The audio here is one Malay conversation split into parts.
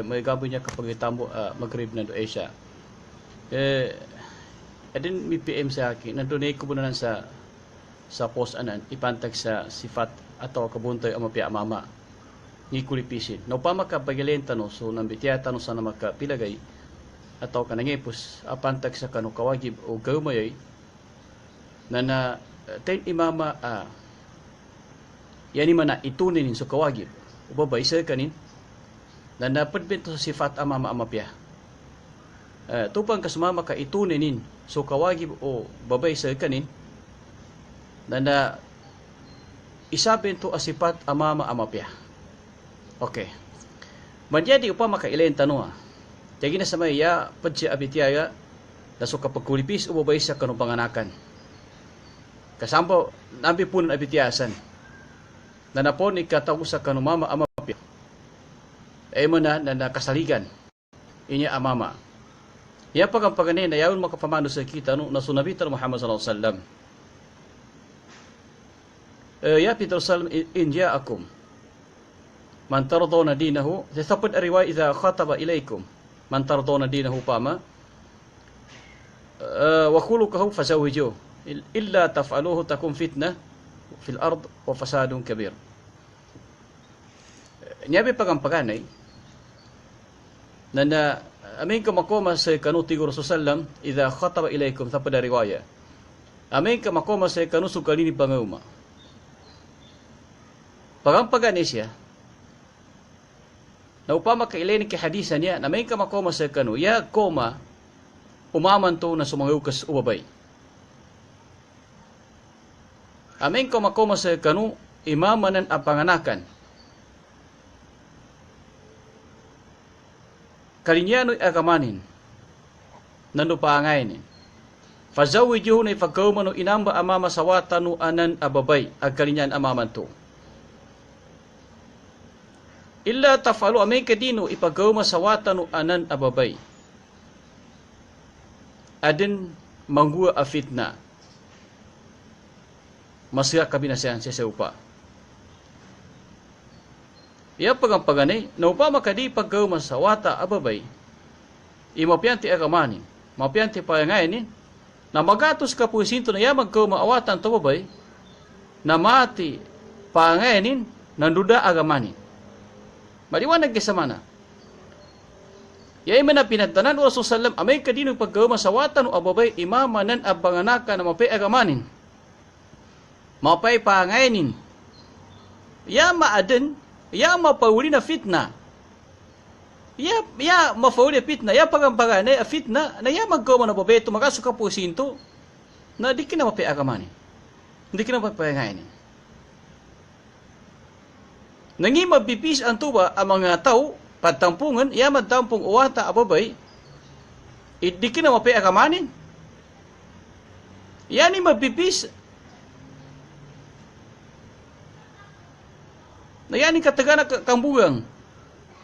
may gabi niya kapag itambo Maghrib na do Asia. Adin mi PM sa akin, nandunay ko muna sa post anan, ipantag sa sifat atau kabuntoy ang mapia mama. Ni kulipisin. No pa makapagilenta no, so nambitiyata no sana makapilagay atau kanangipos apantag sa kanu kawagib o gawmayay na ten imama yani man na itunin so kawagib ubabay sa kanin na napadbento sa sifat amama amapya tupang kasumama ka itunin so kawagib o babay sa kanin na isabin to asifat amama amapya. Okay, manjadi upama ka ilayin tanong jadi na sa maya padsi abitiyaya naso kapag kulipis ubabay sa kanong panganakan. Kasampo nambi pun abitiyasan na napon ikataw sa kanong mama amapya. Mo na nakasaligan inya amama. Ya pagang paganin na yaon makapamano sa kita no nasunabitan Muhammad sallallahu alaihi wasallam. Ya Peter sallam inja'akum man tardawna dinahu tatapad riwayat idza khataba ilaikum man tardawna dinahu pama wa khuluquhu fazawiju illa taf'aluhu takun fitnah fil ard wa fasadun kabir. Nyabi pagampaganay na amin ka makoma sa kanuti Rasulullah idza khataba ilaikum tapada riwayat amin ka makoma sa kanusu kalini pangauma pagampaganay siya na upama kailan ki hadisan niya na may kamakoma sa kanu ya koma umaman to na sumangukas ubabay aming kamakoma sa kanu imamanan ang panganakan kalinyano'y agamanin nanupangayin fazawijuhu na ipagkauma no inamba amama sawata no anan ababay ag kalinyan amaman to illa tafalu amay kadino ipagawa sawata no anan ababay adin mangua afitna masya kabinasayan siya sa upa iya pagampaganay na upa makadi paggawa sawata ababay imapianti agamanin mapianti payangayanin na magatos ka pusinto na iya maggawa awatan to babay na mati payangayanin nanduda agamanin maliwanag sa mana. Yay man na pinagtanan o Rasulullah amay kadino paggawa masawatan o ababay imamanan abanganaka na mapay agamanin. Mapay pangainin. Ya maaden, ya mapauli na fitna. Ya mapauli fitna, ya pagampaganay a fitna na ya maggawa na babay tumagasuka po sinto na di kina mapay agamanin. Hindi kina mapay pangainin. Nangi mabipis ang tuba ang mga tao pagtampungan, iya magtampung uwata ababay, di ka na mapay agamanin. Yan ni mabipis. Na yan ni katagana kambugang.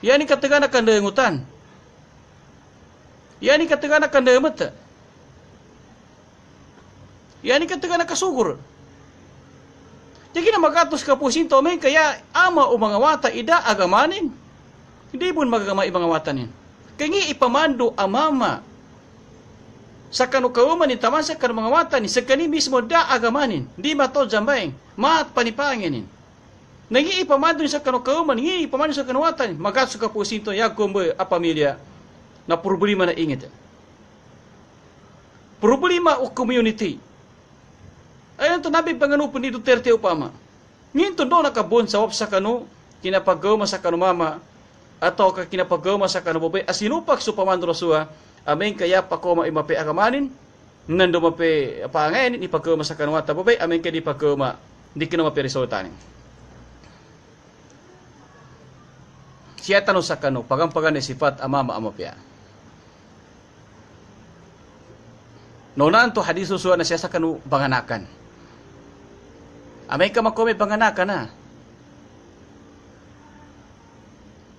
Yan ni katagana kandangutan. Yan ni katagana kandamata. Yan ni katagana kasugur. Jadi na magatos ka po sinto men kaya ama o mga wata ida agamanin. Hindi pun magagama ibang watanin. Kaya ipamando amama sa kanukauman ni taman sa kanong mga watanin sa kani mismo da agamanin. Hindi mato jambaing mat panipanginin. Nangi ipamando sa kanukauman, ngi ipamando sa kanwatan. Magatos ka po sinto ya kumbo a pamilya na problema na ingit. Problema o community. Ayan to nabi panganupon ni Duterte upama. Nginto do nakabon sa wap sa kanu, kinapagawa sa kanu mama, atau kinapagawa sa kanu babay, asinupak so pamandro suha, amen kaya pa ko maimape agamanin, nando mape pangayin, ipagawa sa kanu wata babay, amen kaya di pagawa, hindi kinamape resultanin. Siya tanong sa kanu, pagampagan ni sifat amama amapya. Noonaan to hadis susuha na siya sa kanu banganakan. Amay ka makomay banganakan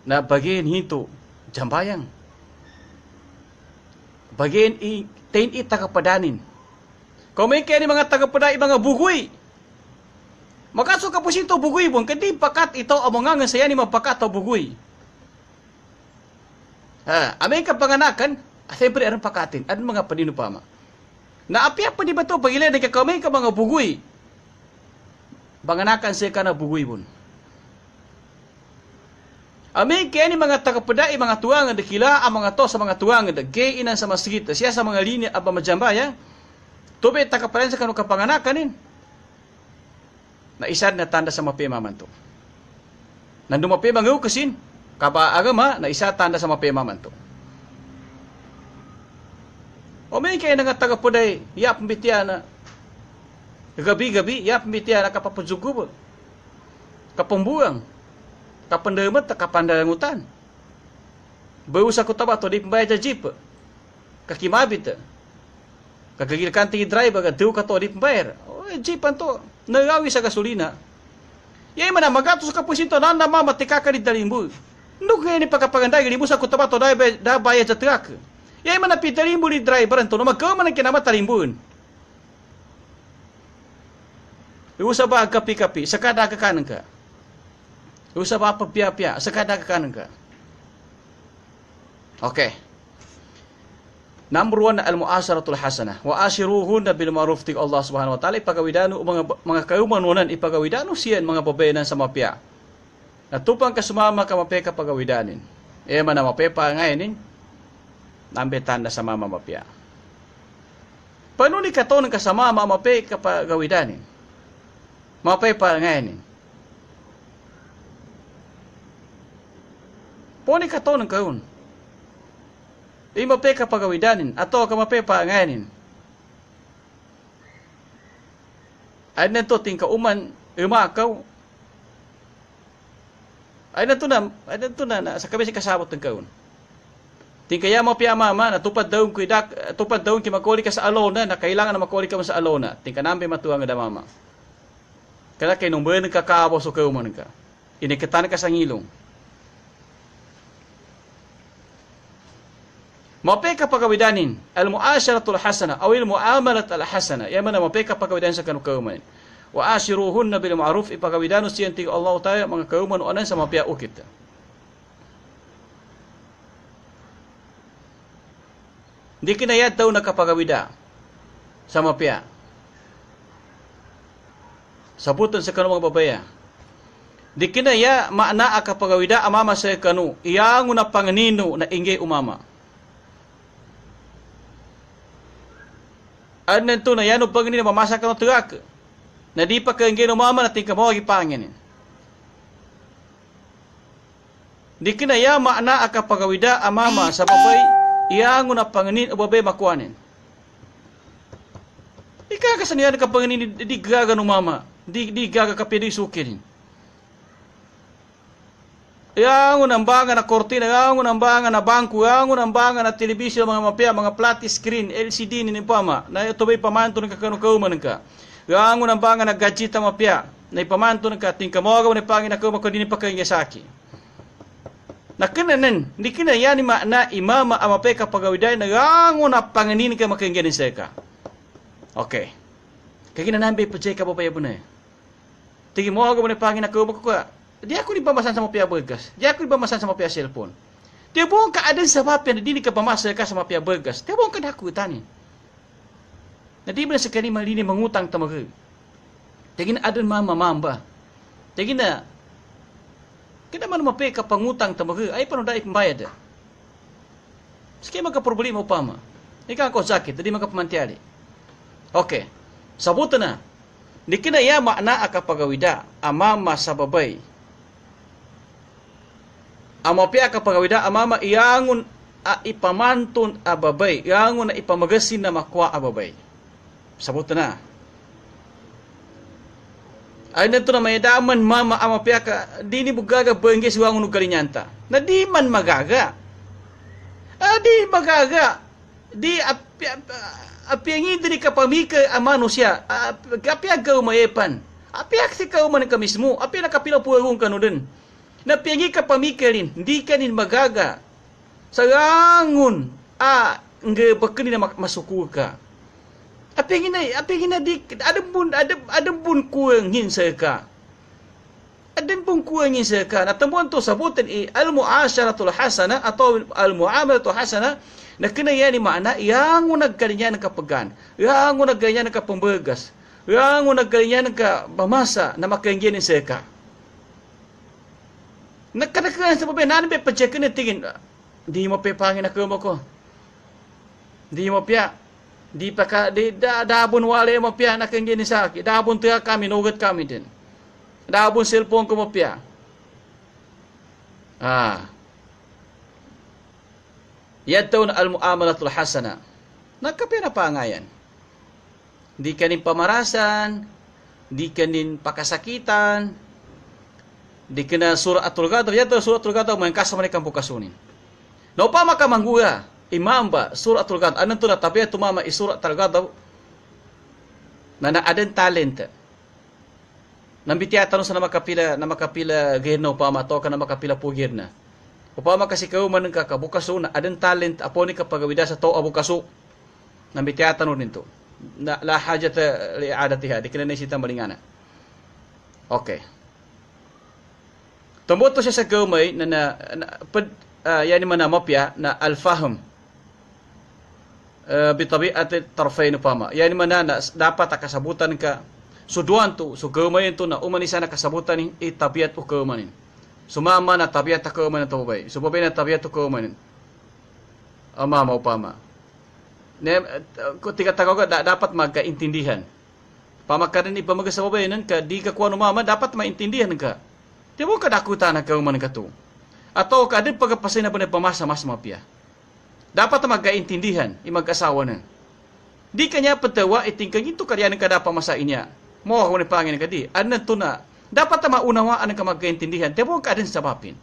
na bagian hito jambayang. Bagian tain tagapadanin. Kumay kaya ni mga tagapaday mga bugoy. Makaso ka po sinto bugoy bon, kadi pakat ito amongangan saya ni mapakat o bugoy. Amerika panganakan, siyempre aron pakatin. Ano mga paninupama? Na apa di bato pagila na kami ka mga bugoy. Panganakan siya ka na bugoy pun. Amerika ni mga tagapadai, mga tuangan dakila, ang mga to sa mga tuangan gay inan sa masjid. Siya sa mga linya aba majambaya. Tobe tagaparan sa kanu kapanganakan na isad na tanda sa mapemaman to. Nandun mapemang ukasin, kapa agama na isa tanda sa mapemaman to. O may kaya nga tagapaday, ya pambitiya na gabi-gabi, ya pambitiya na kapapudzugo kapambuang, kapandamat, kapandalangutan. Bausa ko taba to, di pambayad sa jeep, kakimabit, kagagil kanting driver, kadiw ka to, di pambayar. O, jeepan to, nagawi sa gasolina. Yay man, magatos ka po sinto, na namamatika ka ni dalimbo. Nung kaya ni pagkapaganday, galimusa ko taba to, da bayad sa truck. Yay man, napitalimbo ni driver, to, no magkaman ang kinamat talimboon. Iusa ba kapi-kapi, sakada kakanan ka. Iusa ba pagpia-pia, sakada kakanan ka. Okay. Number 1 na al-mu'asaratul hasanah. Wa ashiruhunna bil ma'ruf ti Allah Subhanahu wa taala ipagawidano mga kaumanunan ipagawidano siyan mga babayanan sa mapya. Natupang kasumama ka mapeka pagawidanin. Man na mapepa ngayon nambetan na sa mama mapya. Panuni ka to ng kasama mapeka pagawidanin. Mapepa ngayon. Poni ka to ng kaun. Mapeka pagawidanin ato ka mapepa ngayon. Ay nanto tingka uman umakaw. Ay nanto na sa kami si kasabot ng kaun. Tingka ya mapya mama natupad daw ki makoli ka sa alona na kailangan na makoli ka sa alona. Tingka nambe matuang da mama. Kaya kay nung ben kakabo so kauman ka. Inikatan ka sa ngilong. Mapeka pagawidanin al-mu'asharatul hasana aw al-mu'amalat al-hasana yaman mapeka pagawidanin sa kanu kauman wa ashiruhunna bil ma'ruf ipagawidano siyan ti Allah taala mga kauman onan sa mapya ukit. Di kinayad daw nakapagawida sa mapya sabuton sa kanu mga babaya. Di kinaya maana akapagawida amama sa kanu iyang una panganino na ingay umama. At nanto na yan, pag nila mamasak ka ng turak, na di pa kang ginumama na tingka mo agipangin. Di kinaya maana akapagawida amama sa babay, iyango na panganin o babay makuanin. Di kakasaniyan ka panganin, di gaga numama, di gaga kapidi sukirin. Iyango ng banga na kortina, iyango ng banga na bangko, iyango ng banga na telebisyon, mga mapya, mga flat screen, LCD ni pama, na ito ba'y pamanto ng kakanukauman ka. Iyango ng banga na gadget na mapya, na ipamanto ng kating kamogaw na pangin na kumakon din pagkaingasaki. Nakinanan, hindi kinaya ni na imama amapay kapagawiday na iyango na panganin ka makainganin sa ka. Okay. Kaya kinanambay pa siya ka pa pa na eh. Tigi mo ako na pangin na kumakon. Di ako ni pamasan sa mapya burgas. Di ako ni pamasan sa mapya cellphone. Di buong ka adan sa mapya na di ka pamasa ka sa mapya burgas. Di buong ka nakutani. Na di ba na sa kanima lini mangutang tamaga. Di na adan mamamba. Di na kaya man mapay ka pangutang tamaga. Ay paano dahil pambayad. Sige magka-problema pa ma. Ikaw ako sakit. Di magka-pamantiyari. Okay. Sabutan na. Di kinaya maana akapagawida amama sa babay. Amapya kapagawida amama iyangon ipamantun ababay, iyangon na ipamagasin na makwa ababay. Sabot na. Ay nato na may daman mama amapya ka di ni bugaga benges wangon ug kalinyanta. Na di man magaga. Di magaga. Di apiangin diri ka pamika amano siya. Kapya gaw mayepan. Apya si ka man ka mismo. Apya nakapila puwang kanu din. Napiangi ka pamikirin, hindi ka nin magaga. Sarangun, nga baka na masuku ka. Apingin na di, adambun kuang hinsa ka. Adin pun kuangin sekan. Ataupun tu sebutan al-mu'asyaratul hasanah atau al-mu'amalatul hasanah. Nak kena yang ni makna yang unagkalinya nak pegan. Yang unagkalinya nak pembegas. Yang unagkalinya nak pemasa. Nama kengian ni sekan. Nak kena sebab nan be pecah kena tingin. Di mo pe pangin nak mo ko. Di mo pia. Di paka di da bun wale mo pia nak kengian ni sakit. Da bun tia kami nogat kami din. Da bun selpon ko mo pia. Yatun al-muamalatul hasanah. Nakapira pangayan. Di kanin pamarasan, di kanin pakasakitan, di kena suratul ghadab, yata suratul ghadab mengkas mereka pukasunin. No pa maka manggura imam ba suratul ghadab anan tu na tabiat tu mama suratul ghadab. Nana aden talent. Nambitia tanong sa nama kapila geno pa ma to ka nama kapila pugirna. Upama kasi kau man ka kabukaso na aden talent apo ni kapagawida sa to abukaso. Nambitia tanong nito. Na la hajata li adatiha di kinana sita malingana. Okay. Tumbuto siya sa gaumay yani mana mapya na al-fahm. Bitabiat tarfain upama. Yani mana na dapat akasabutan ka suduan tu, so kaumanin tu na umanisa na kasabutan ni tabiat o kaumanin. Sumama na tabiat na kaumanin to bay. Subabay na tabiat o kaumanin. Mama upama. Ketika tagaw ka dapat magkaintindihan. Pamakarin ni pamagasababayan ka di ka kuano mama dapat maintindihan ka. Di mo ka dakutan na kaumanin ka tu. Atau ka din pagapasay na pamasa-mas mapya. Dapat magkaintindihan imag-asawa na. Di kanya patawa itingkang ito karyan ka dapat masain niya. Mo ako ni pangin kadi. Anan to na. Dapat ta maunawaan ka magkaintindihan. Tibong ka din sabapin.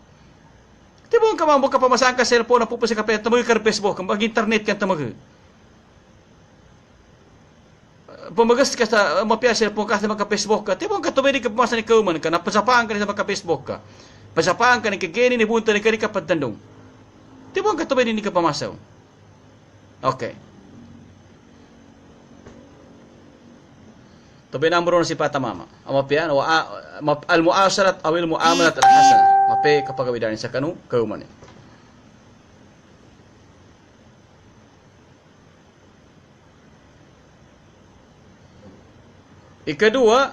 Tibong ka mambo ka pamasaan ka cellphone na pupasa ka pa tamag ka Facebook, mag internet ka tamag. Pamagas ka sa mapya cellphone ka sa mga Facebook ka. Tibong ka tumedi ka pamasa ni kauman ka napasapaan ka sa mga Facebook ka. Pasapaan ka ni kageni ni bunta ni kari ka padtandong. Tibong ka tumedi ni ka pamasaw. Okay. Tabi number 1 si pata mama. Amapya al-mu'asharat aw al-mu'amalat al-hasanah. Mape kapagawidan sa kanu kauman. Ikadua,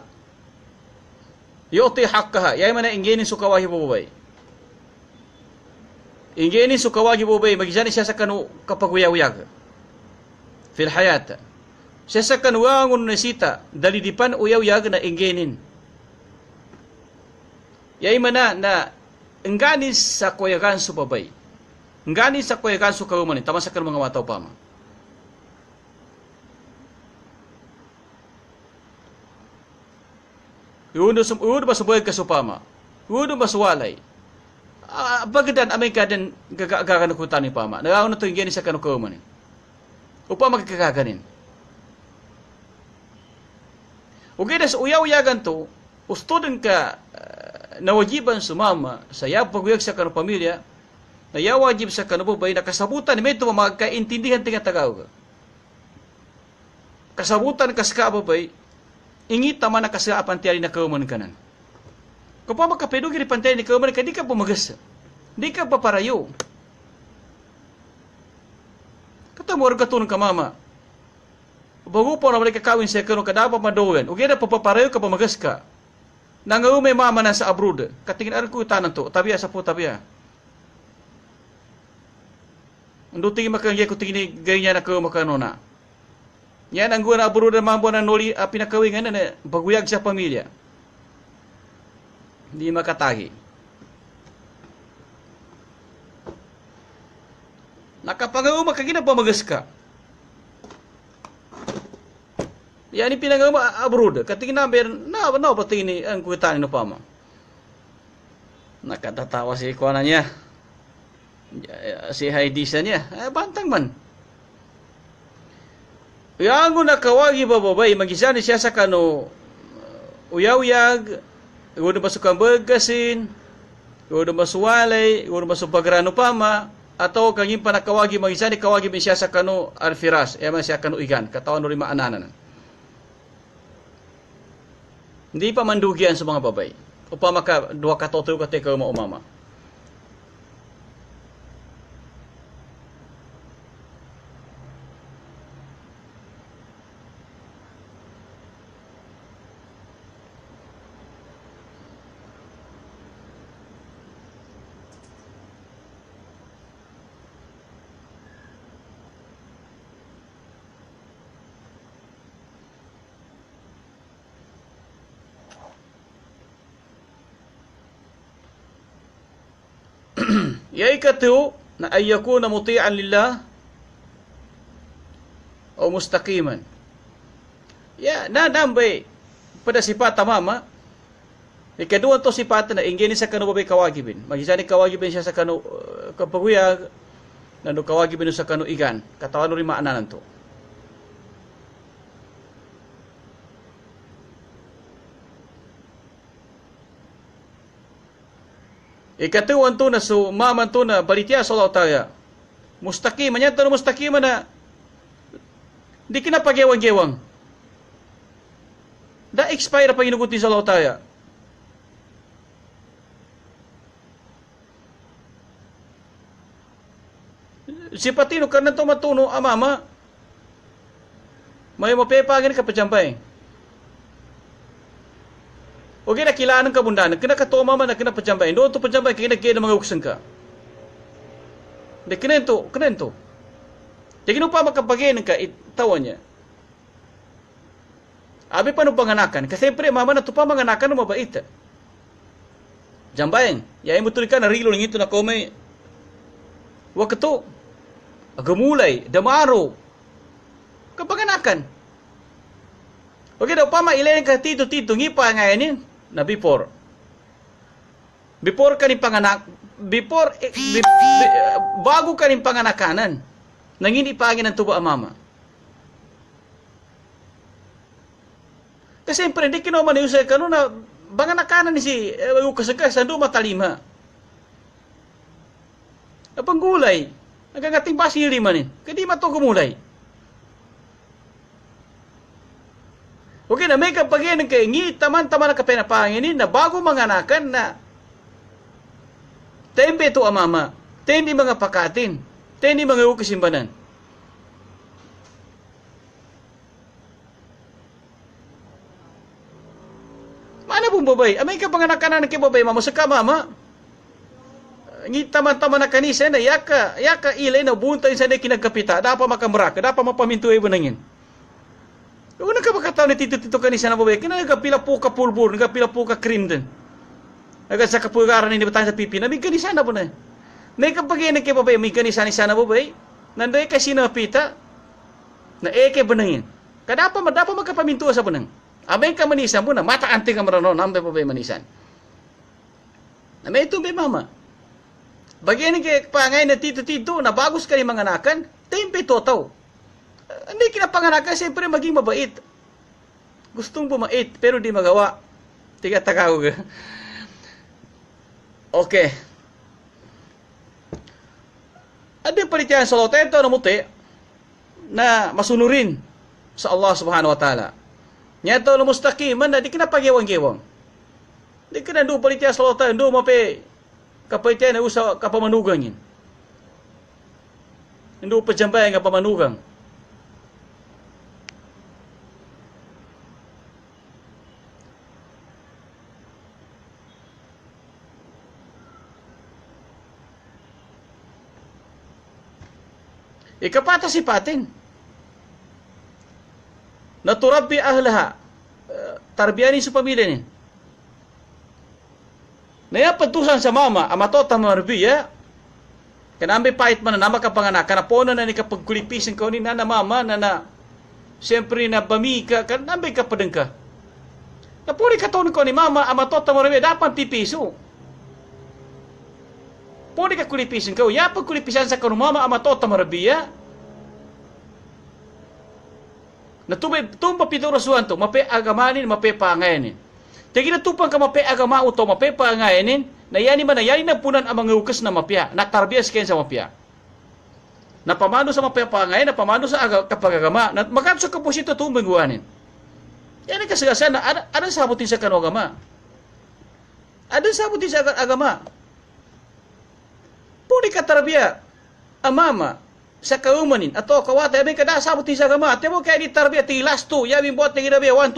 yu'ti haqqaha. Yay mana ingeni sukawahi bubay. Ingeni sukawahi bubay magijani siya sa kanu kapaguyawiyag. Fil hayata. Siya sa kanuangon na sita, dalidipan uyaw-yag na inggenin. Yay mana na engganis sa kuyagan su babay. Engganis sa kuyagan su kaumanin, tama sa kan mga mataw pama. Udo ba subay ka supama? Udo ba suwalay? Bagadan amay kadan gagagan ko tani pama. Nagaon na to inggenis sa kanu kaumanin. Upama magkakaganin. Okay, das uyaw-yagan to, ustudin ka nawajiban sumama sa paguyag sa kanu pamilya, na yawajib sa kanu babay na kasabutan may ito magkaintindihan tinga tagaw ka. Kasabutan kaska babay, ingit tama na kaska apantiyari na kauman kanan. Kapag magkapedo giri pantiyari na kauman ka, di ka pumagas. Di ka paparayo. Katamor katulong ka mama. Bago po na mereka kawin sa kano kadapa madogan. Ugay na papapareho ka pamagas ka. Nangaumay mama na sa abroad. Katingin aran ko itanan to. Tabiya sa po tabiya. Ando tingin makangya ko tingin ganyan na ko makano na. Yan ang guna abroad na mambo na noli pinakawingan na baguyag sa pamilya. Hindi makatagi. Nakapangauma kagina pamagas ka. Yan ni pinagama abroad. Katingin number na pati ini ang kuitan no pama. Nakatatawa si ikuana niya. Si Heidi sa niya. Bantang man. Yang nakawagi bababay magisani siya sa kano uyaw-yag, uno masukang bagasin, uno masuwalay, uno masupagrano pama, atau kangin panakawagi magisani kawagi min siya sa kano alfiras, man siya kano igan, katawan no lima ananan. Hindi pa mandugian sa mga babay. Upama ka dua ka totu ka te ka umama. Ya ikatu na ayyakuna muti'an lillah o mustaqiman. Ya, na nambai pada sifat tamama. Kedua to sifat na ingini sa kanu babay kawagibin. Magisani kawagibin siya sa kanu kapaguya nando kawagibin sa kanu igan. Katawan ri makna nanto. Ikatuan tu na so maman tu na balitia sallallahu ta'ala. Mustaqim, manya tu mustaqim na di kina pagewang-gewang. Da expire pa inuguti sallallahu ta'ala. Sipatino karena to matuno amama. May mapepagin ka pajampay. Okay na kilaan ng kabundanan, kina katoma man na kina pajambay. Doon to pajambay, kina kaya na mga uksan ka. Hindi, kinento. Jadi pa makapagin ka, itawan niya. Abi pa nung panganakan, kasi siyempre mama na to pa manganakan ng mabait. Jambayan, yayin mo tuloy ka, narilo ng ito na komay. Wag ito, agamulay, damaro, kapanganakan. Okay daw pa mailayin ka tito, ngipa ngayon na before ka ni panganak, bago ka ni panganakanan, nangin ipangin ang tuba mama. Kasi siyempre, hindi kinoman yung sa kano na banganakanan ni si Ukasagas, ando matalima. Apang gulay, nagagating basi limanin, kadi mato gumulay. Okay na, may kapagyan kay ngi taman-taman na kapenapanginin na bago manganakan na tempe to amama, tempe mga pakatin, tempe mga ukisimbanan. Mana pong babay? Amay kapanganakan na kay babay, mama sa kamama. Ngi taman-taman na kanisa na yaka ilay na buntay sa na kinagkapita, dapat makamraka, dapat mapamintuay mo nangin. Kung nagkapakataw ni tito kanisa na babae, kina nagkapila po ka pulbur, nagkapila po ka cream din. Nagkasa kapugaran ni batang sa pipi, na may kanisa na po na. Nagkapagyan kay babae, may kanisa ni sana babae, nanday kasi napita, na eke banangin. Kadapa magkapamintuwa sa banang. Abay ka manisan mo na, matakanting ka marano, nambay babae manisan. Na may tumbe mama. Bagyan kay pangay na tito, na bagos ka ni mga nakan, tempe totaw. Hindi kinapanganakan, siyempre maging mabait. Gustong bumait, pero di magawa. Tiga-tagaw ka. Okay. At din palitihan sa lotento na muti na masunurin sa Allah subhanahu wa ta'ala. Nyato na mustaqiman na di kinapagewang-gewang. Di kinandu palitihan sa lotento, mape kapalitihan na usa kapamanugang yun. Hindi pa jambay nga pamanugang. Ikapata sipatin. Naturabbi ahlaha. Tarbiyani sa pamilya ni. Naya patusan sa mama, amatota marbiya. Kanambi pait man na makapanganakan na pono na ni kapagkulipisin ko ni na mama na siyempre na bami ka, kanambi ka padeng ka. Napuri ka tono ko ni mama, amatota marbiya, dapat pipiso. Pwede ka kulipisin ka. Ya pagkulipisan sa kanumama amatota marabiya. Na tumpa piturasuan to, mape agamanin, mape pangayanin. Tagi na tupang ka mape agama uto, mape pangayanin, na yani man na yani na punan ang mga ukas na mapya, na tarbiyas kayo sa mapya. Na pamano sa mape pangayanin, na pamano sa kapagagama, na magatso ka po sito tumbang guwanin. Yan ang kasagasan na anong sabutin sa kanong agama. Ada sabut di agama. Puni katarbiyah amama sa kaumanin atau kawata yabi kada sabut di agama. Tebo kaya di tarbiyah tilas tu yabi buat tinggi dabi 1 2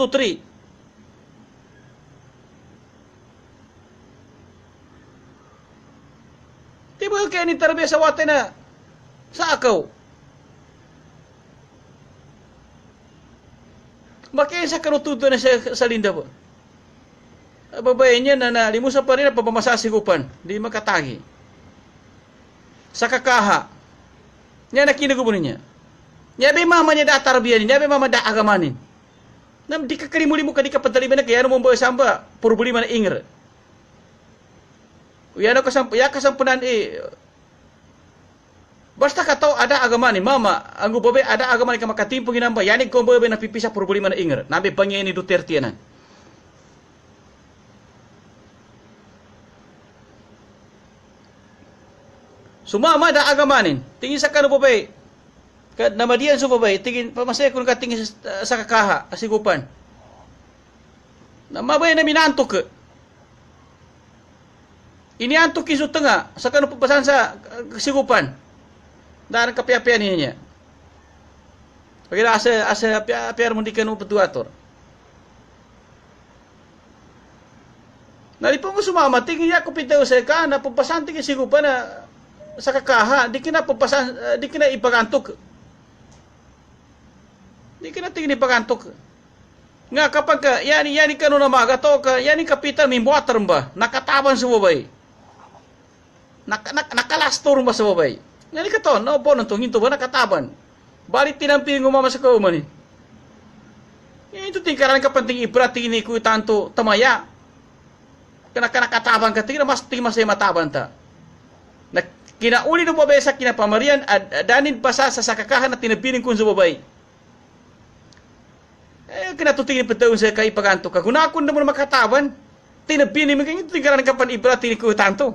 3. Tebo kaya ni tarbiyah sa watena sa akaw. Makanya sa kanututo na sa linda po. Babae niya na limusa pa rin na papamasasigupan. Di makatagi. Sa kakaha. Niya na kinagubunin niya. Niyabi mama niya da tarbiyanin. Niyabi mama da agamanin. Nam di ka kalimuli mo ka di ka padaliban na kaya ano mong samba. Puro buli man na ingr. Uyano kasampunan basta kataw ada agama ni mama, ang babae ada agama ni kamakatimpo ginamba. Yani kung babae na pipisa puro buli man na ingr. Nabi pangyayin ni Duterte yanan. Sumama da agamanin. Tingin sa kano babae. Namadiyan sa babae. Tingin, pamasaya kung katingin sa kakaha, asigupan. Namabay na minantok ka. Iniantok iso tanga sa kano papasan sa sigupan. Dahil kapiapian niya. Pagkira asa piar mo di ka nung patuator. Nalipong mo sumama, tingin niya kupitaw sa ka, na papasan tingin sigupan na sa kakaha, di kina papasan, di kina ipagantok. Di kina tingin ipagantok. Nga kapag ka, yani ka nung namaga to, yani kapitan, may buwatar ba? Nakataban sa babay. Nakalastor ba sa babay? Yani ka to, no po, nung hinto ba nakataban? Balik tinamping umama sa kauman. Ito tingkaran ka panting ibra, tingin ko tanto tamaya. Nakataban ka, tingin na mas tingin masaya mataban ta. Kinauli ng babae sa kinapamarian, danin pa sa kakahan na tinapiling kong sa babae. Kinatutingin pa daw sa kaipaganto ka. Kung ako naman makataban, tinapiling mo kayo, tingkaran ka pan ibra, tingin ko tanto.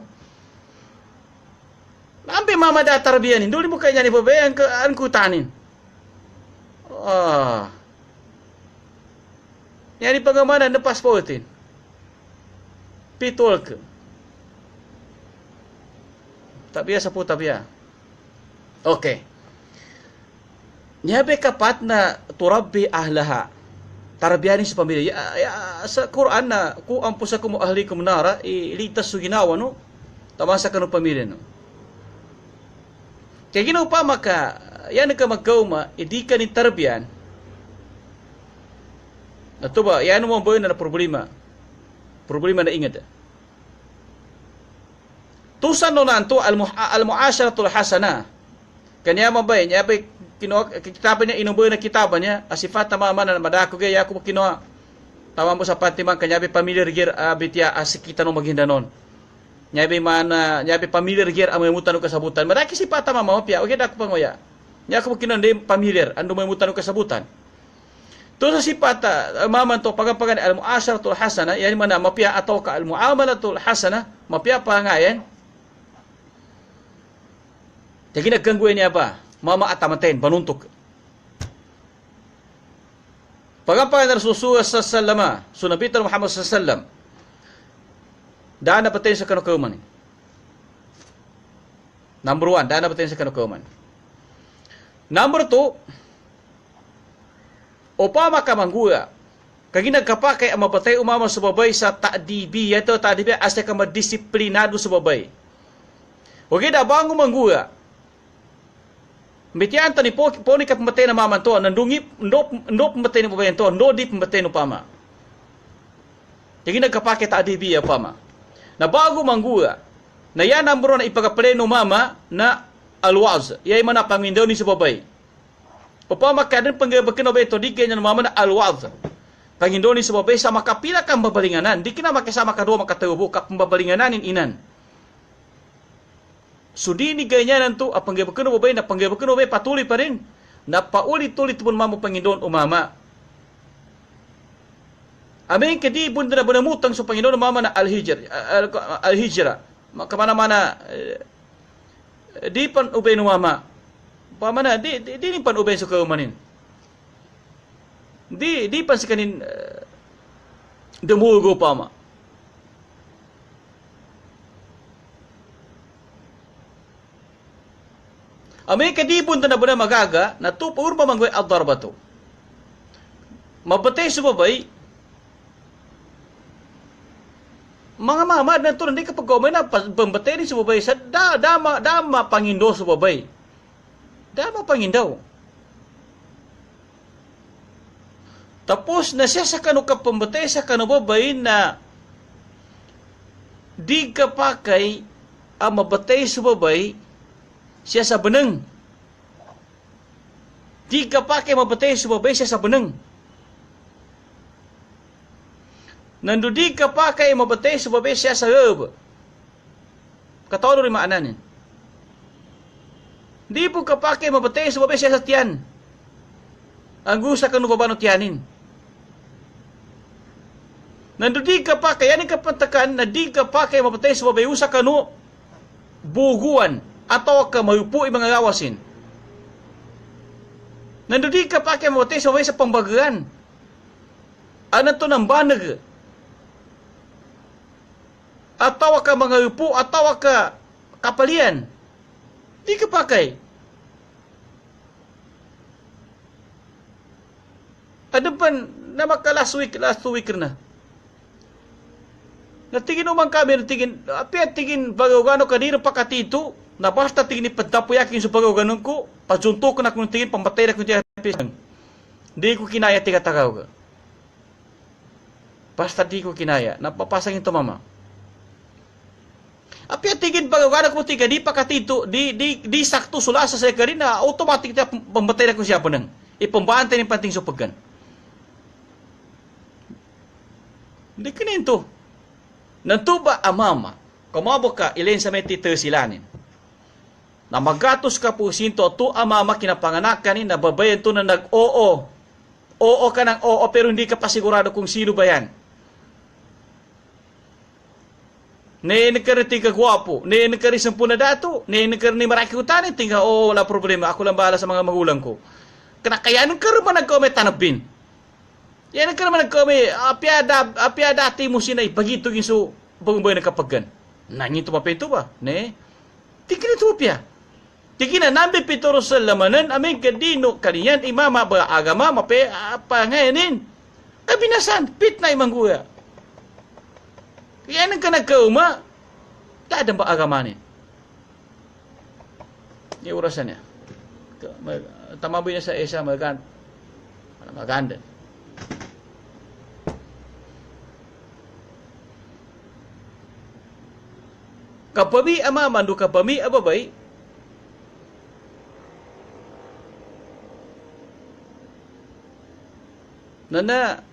Nampi mama da tarbiyan, hindi mo kaya ni babae ang kutanin. Yan ipagamanan na passportin. Pitol ka. Tabiya sa po tabiya. Okay. Niyabe kapat na turabbi ahlaha. Tarabiyanin sa pamilya. Sa Quran na, kung ang pusa kumo ahli kumunara, ilitas su ginawa, no? Tama sa kanong pamilya, no? Kaya ginawa pa maka, yan ka magkauma, hindi ka ni tarabiyan. Nato ba, yan mo ba na problema? Problema na ingat. Tusan no nanto al-mu'asyaratul hasana. Kanya mabay, niya bay kinuha kitaban niya inuboy na kitaban niya, asifat tama na madako gaya ako kinuha. Tama mo sa patimang kanya bay familiar gear abitya asikita no maghindanon. Niya bay familiar gear amo mutan no kasabutan. Madaki si pata mama pia, okay dako pangoya. Niya ako kinuha dem familiar ando may mutan no kasabutan. To sa sipata mama to pagapagan al-mu'asyaratul hasana, yani mana mapia atau ka al-muamalatul hasana, mapia pa nga yan. Jadi nagkangguin niya ba? Mama atamaten, banuntok. Pagapagan na Rasulullah sallama, sunabitan Muhammad sallam, daan na patin sa kanukuman. Number 1, daan na patin sa kanukuman. Number 2, upama ka mangguya, kagi nagkapakai ang mapatay umama sa babay sa ta'dibi, yato ta'dibi, asa ka madisiplinado sa babay. Huwag na bango mangguya, Mbitian tani poni ka pamatay na maman to, nandungi ndo pamatay na babayan to, ndo di pamatay no pama. Jadi nagkapake ta adibi ya pama. Na bago mangguya, na yan ambro na ipagapre no mama na alwaz, yay mana pangindaw ni sa babay. Upama kadin panggabakin no beto di kanya no mama na alwaz. Pangindaw ni sa babay sa makapila kang babalinganan, di kina makasama kadua makataubo ka pambabalinganan inan. Sudi ni ganyan to apang gabakan no babay na panggabakan no babay patuloy pa rin. Na paulit-ulit pun mamo Panginoon umama. Amin kadi bunda na bunamutang sa Panginoon umama na al-hijra. Kamana-mana di pan ubay no mama. Pamana di pan ubay sa kaumanin. Di pan sa kanin dumugo pama. Amin kadipun tanda benar magaga na tu purba manggoy ad-darbatu. Mabatay subabay mga mama na to hindi kapag gawin na pambatay ni subabay sa dama pangindo subabay. Dama pangindaw. Tapos na siya sa kanu kapambatay sa kanubabay na di ka pakay ang mabatay subabay siya sa beneng. Di ka pakay mabatay subabay siya sa beneng. Nandudi ka pakay mabatay subabay siya sa hub. Katawalo rin maanan. Di po ka pakay mabatay subabay siya sa tiyan. Ang gusa ka nubabano tiyanin. Nandudi ka pakay, yan ka pantakan na di ka pakay mabatay subabay usa ka no buguan atau ka mayupo mga gawasin. Nandudi ka pakay mabatay subabay sa pambagaan. Ano to ng banag? Atau ka mga upo, atau ka kapalian. Di ka pakay. Ada pan na maka last week na. Natingin naman kami, natingin, tingin bagawgano kanino pakatito, na basta tingin ipagtapuyakin sa bagawgano ko, pajuntok na kung tingin, pambatay na kung tingin, di ko kinaya tigatagaw ka. Basta di ko kinaya, napapasang ito mama. Tingin bagawgano ko tiga, di pakatito, di sakto sulasa sa karin na automatic na pambatay na kung siya pa nang, ipambantay ng panting supaggan. Hindi kininto. Nantuba amama, kumabo ka ilin sa may tito silanin. Na magatos ka po sinto, tu amama kinapanganakan ni, nababayan to na nag-oo. Oo ka ng oo, pero hindi ka pa sigurado kung sino ba yan. Nainig ka rin tiga gwapo, nainig ka rin sampu na dato, nainig ka rin ni maraki utanin, tinga, oo, wala problema, ako lang bahala sa mga magulang ko. Kinakayanin ka rin ba nag-comment tanabin? Yan ka naman nagkami, apya dati mo sinay, bagito yung so, bagong nagkapaggan. Nangito pa pito ba? Ne? Tigin ito apya. Tigin na, nambi pitoro sa lamanan, amin kadino, kaniyan, imama, ba agama, mape, pangayanin. Kabinasan, pit na imang guya. Kaya nang ka nagkauma, dadang ba agamanin? Yung orasan niya. Tamaboy na sa isa, maganda. Kapami ama mandu kapami ababay nana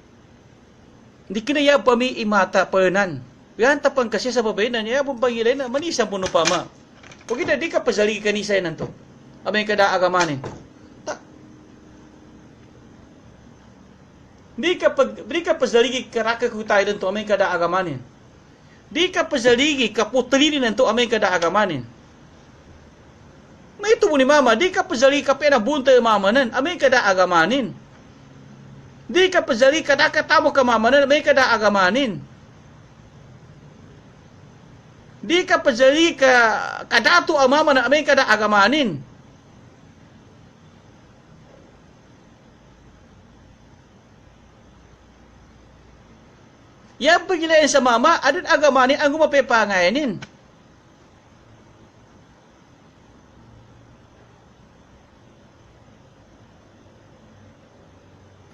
hindi kinaya pami imata panan yan tapang kasi sa babay na niya bumbangilay na manisa mo no pama pag di ka pazali kanisay nanto amay kada agamanin di ka pazali karaka ko tayo nanto amay kada agamanin. Di ka pazaligi, kaputlinin nanto amay kada agamanin. May ito mo ni mama, di ka pazaligi ka penabuntay mamanan, amay kada agamanin. Di ka pazaligi kada katamo ka mamanan, amay kada agamanin. Di ka pazaligi ka kadato ang mamanan, amay kada agamanin. Yan pagilayan sa mama, adun agamanin ang gumapepangayanin.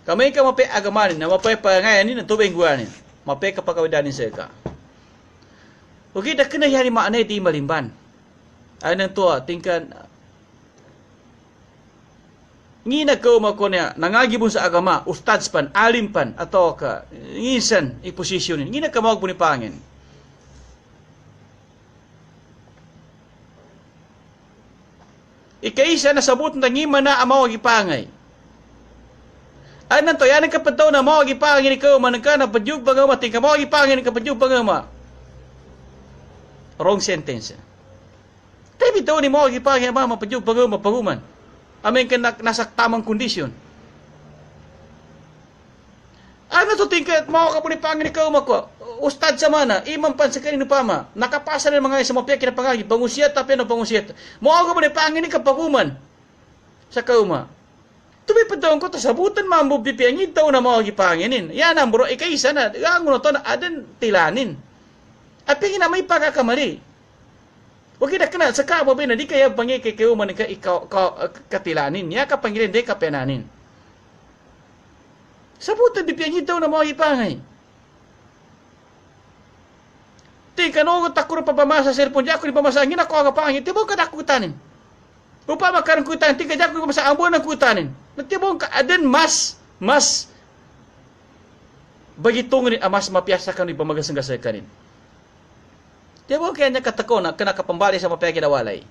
Kamay ka mape agamanin na mapepangayanin ang tubing guwanin. Mape kapakawidanin sa ka. Okay, da kinayari maanay di malimban. Ay nang tuwa, tingkan ngina ko mako niya nangagibon sa agama ustads pan alim pan ato ka ngisan iposisyonin ngina ka mawag ni pangin ikaisa nasabot na ngima na amawag ipangay anan to yan ka pataw na mawag ipangin ikaw manangka na padyug bagama tingka mawag ipangin ka padyug bagama wrong sentence tayo bitaw ni mawag ipangin mama padyug bagama paguman amin ka nasa tamang kondisyon. Ano to tingkat mau ka puni pangin ikaw mako. Ustad sa mana, imam pan sekali upama. Nakapasa ng mga sa mapya kinapangagi, pangusiat tapi no pangusiat. Mau ka puni pangin ka pakuman sa kauma. Tumi padong ko to sabutan mambo bipiangin taw na mau gipanginin. Yan ang bro ikaisa na ang to na aden tilanin. Api na may pagkakamali. Huwag kita kena saka babay na di kaya pangi kay kauman ka ikaw katilanin. Ya ka pangilin de ka penanin. Sabutan bipiangin taw na mau gipangay. Ti kanu takuro pa pamasa cellphone ako ni pamasangin ako aga pangit tibo ka dakutanin. Upama karang kutanin ti kajak ko sa ambon ng kutanin. Natibong ka aden mas bagitong ni amas mapiasa kan ni pamagasang-gasay kanin. Tibo kaya niya katako na kena kapambali sa mapaya kinawalay.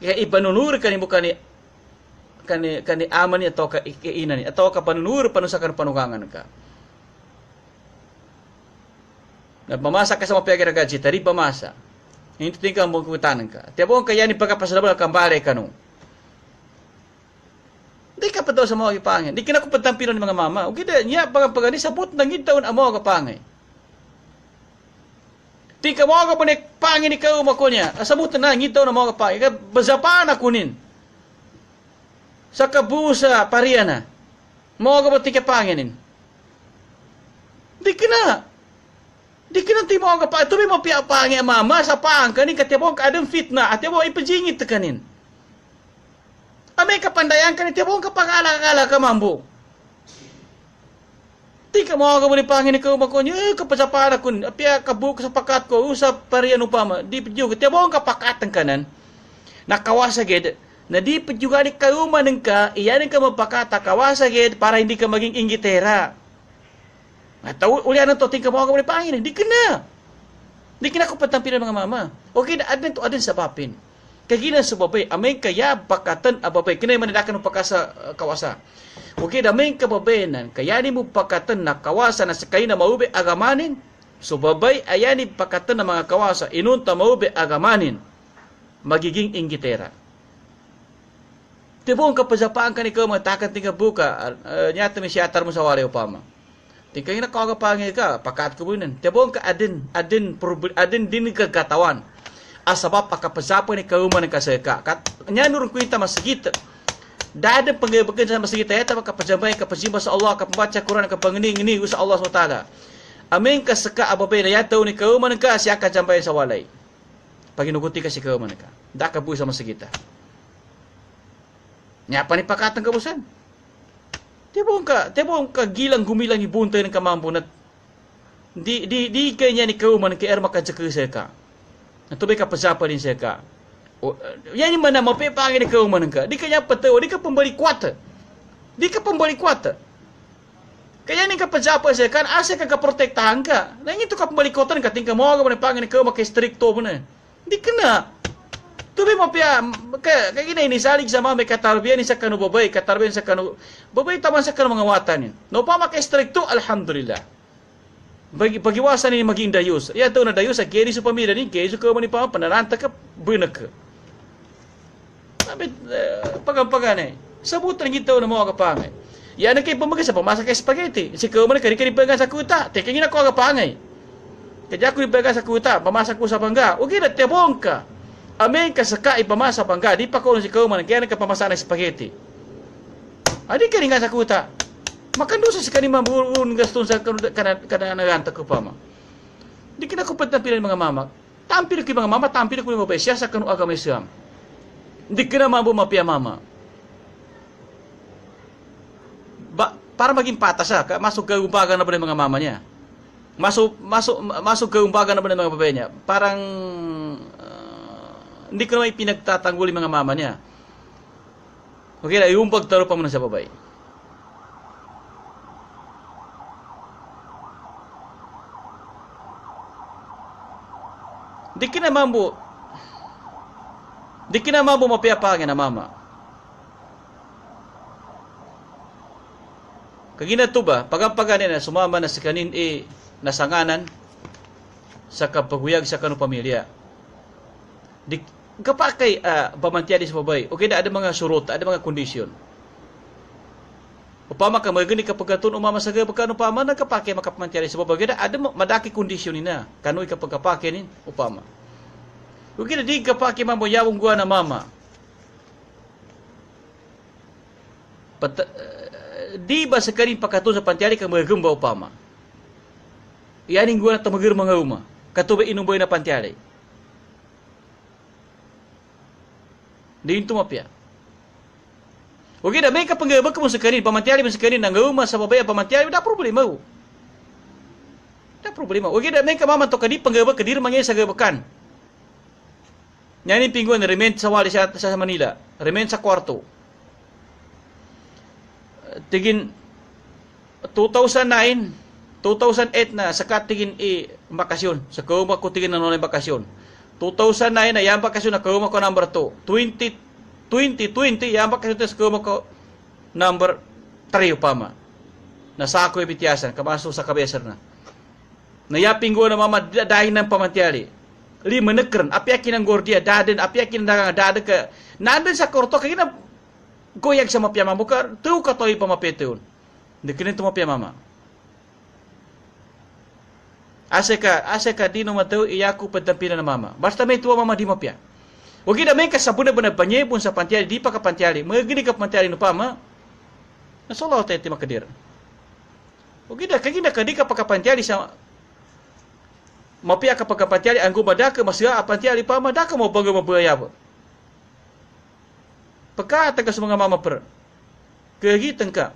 Kaya ipanunur kan ni bukan ni aman ni atau ka iinan ni atau ka panunur panusakan panugangan ka. Nagmamasa ka sa mapaya kinagaji tari pamasa. Hindi tingkang mong kutanan ka. Tibo kaya ni pagkapasalabal kambali kanu. Di ka pa daw sa mga kipangin. Di kinakupatampilan ng mga mama. O kita, niya, pagani, sabot ng gitaon ang mga kapangin. Di ka mga kapanik, pangin ikaw umako niya. Sabot na, gitaon ang mga kapangin. Bazapan na kunin. Sa kabusa, pariya na. Mga kapatik kapanginin. Di ka na. Di ka na timo ang kapangin. Tumi mo piyapangin ang mama sa pang kanin. Katibong ka adang fit na. At tibong ipajingit kanin. Amay kapandayan ka ni tibong kapag-ala-ala ka mambo. Di ka mga kamuli pangin ikaw umako niya. Kapasapara ko. Apya kabuk sa pakat ko. Usap pariyan upama. Di pedyo. Tibong kapakatan kanan. Nakawasagid. Na di pedyo ni kaumanin ka. Iyanin ka mapakata. Kawasagid para hindi ka maging inggitera. At ulian na to. Tingka mga kamuli pangin. Di ka na. Di ka na kupatampilan mga mama. Okay na adin to adin sa papin. Kagina sa babay, amay kaya bakatan ababay. Kinay manadakan ng pagkasa kawasa. Okay, amay kababayanan, kaya ni mo bakatan na kawasa na sakay na maube agamanin. So babay, ayani bakatan na mga kawasa, inunta maube agamanin. Magiging inggitera. Tibong kapasapaan ka ni ka, matakan tinga buka, nyata may siyatar mo sa wali upama. Tingkay na kawagapangin ka, pakat ko bunan. Tibong ka adin din kagatawan. Asabab pagkapasapo ni kauman ng kaseka. Nya nurun kuita masagit. Dada panggabagan sa masagit ayat pagkapasabay kapasimba sa Allah kapambaca Quran kapangining ini sa Allah SWT. Amin kaseka ababay na yataw ni kauman ka siya kajambay sa walay. Paginuguti ka si kauman ka. Da ka buhi sa masagita. Nya panipakatang kabusan. Tibong ka gilang gumilang ibuntay ng kamambunat. Di kanya ni kauman ka erma kajakasa ka. Tubay ka pasapa din siya ka. Yan yung mana mapipangin ikaw man ka. Di kanya patawa, di ka pambalikwata. Di ka pambalikwata. Kaya ni ka pasapa siya ka, asa ka kaprotektahan ka. Nang ito ka pambalikotan ka, tingka mo ka man pangin ikaw maka-stricto mo na. Di ka na. Tubay mapya, kaya gina inisalig sa mga may katarbiyan ni sa kanu babay, katarbiyan sa kanu, babay taman sa kanu mga watanin. No pa maka-stricto, alhamdulillah. Pagiwasan ni maging dayos. Ya tahu na dayos sa kiri sa pamilya ni kaya ka man pa panaranta ka bunak ka. Sabi pagampagan sabutan gitaw na mo agapangay. Ya na kay pamagas sa pamasa kay spaghetti. Si ka man kari paga sa kuta. Teka ngina ko agapangay. Kaya ko ipaga sa kuta, pamasa ko sa bangga. O gina tebong ka. Amay ka saka ipamasa bangga, di pa ko si ka man kaya ka pamasa na spaghetti. Adi ka nga sa kuta. Makan dosa sekali mamburun gaston sa kana naganta ko pa ma. Di kina ko patampilan mga mama. Tampil ko mga mama, tampil ko mo pa siya sa kanu agama Islam. Di kina mambo mapia mama. Para maging patas siya, masuk ke umbaga na ba ng mga mama niya. Masuk ke umbaga na ba ng mga babae niya. Parang hindi ko na may pinagtatanggol yung mga mama niya. Okay na, yung pagtaro pa muna sa babae. Di kinamambo mapiapangin na mama. Kagina to ba, pagampaganin na sumama na si kanin nasanganan sa kapaguyag sa kanu pamilya. Di kapakay bamantiyan sa babay. Okay na ada mga surut, ada mga kondisyon. Upama ka magani ka pagkatun umama sa gabakan upama na kapake makapamantiari sa babagida ada madaki kondisyon ina kanoy ka pagkapake nin upama. Ugida di kapake mamoyawong gua na mama. Di ba sa kanin pakatun sa pantiari ka magagamba upama. Iyaning gua na tamagir mga uma. Katubay inumboy na pantiari. Di yung tumapya. Okay na, may kapanggabag ka mo sa kanin, pamantiali mo sa kanin, nanguma sa babaya, pamantiali, da problema mo. Da problema. Okay na, may kamamanto ka di, panggabag ka di, ramangay sa gabakan. Yan yung pingguan, remain sa wali sa Manila, remain sa kwarto. Tigin, 2009, 2008 na, sakat tigin bakasyon. Sa kauma ko tigin na noon bakasyon. 2009 na yan bakasyon na kauma ko number 2. 2020, yan bakasyon sa kauma ko number 3 upama. Nasako yung bitiyasan, kamaso sa kabeser na. Nayaping ko na mama dahil ng pamantiali. Lima nekren, apiakin ang gordia, daden, apiakin ang daden ka. Nandun sa korto, kaya na goyag sa mapya mama, buka, tuw ka to'y pamapete yun. Hindi kinin tumapya mama. Ase ka, di naman tayo, iyaku padampinan na mama. Basta may tuwa mama, di mapya. Huwag na may kasabuna-buna panyebon sa pantiali, di pa ka pantiali. Magiging ka pantiali no pama, nasolaw tayo ti makadir. Huwag na, kagina ka, di ka pa ka pantiali sa mapya ka pa ka pantiali, ang gumada ka, masya a pantiali pama, da ka mo baga mabaya ba. Pagkataga sa mga mama per, kagitan ka.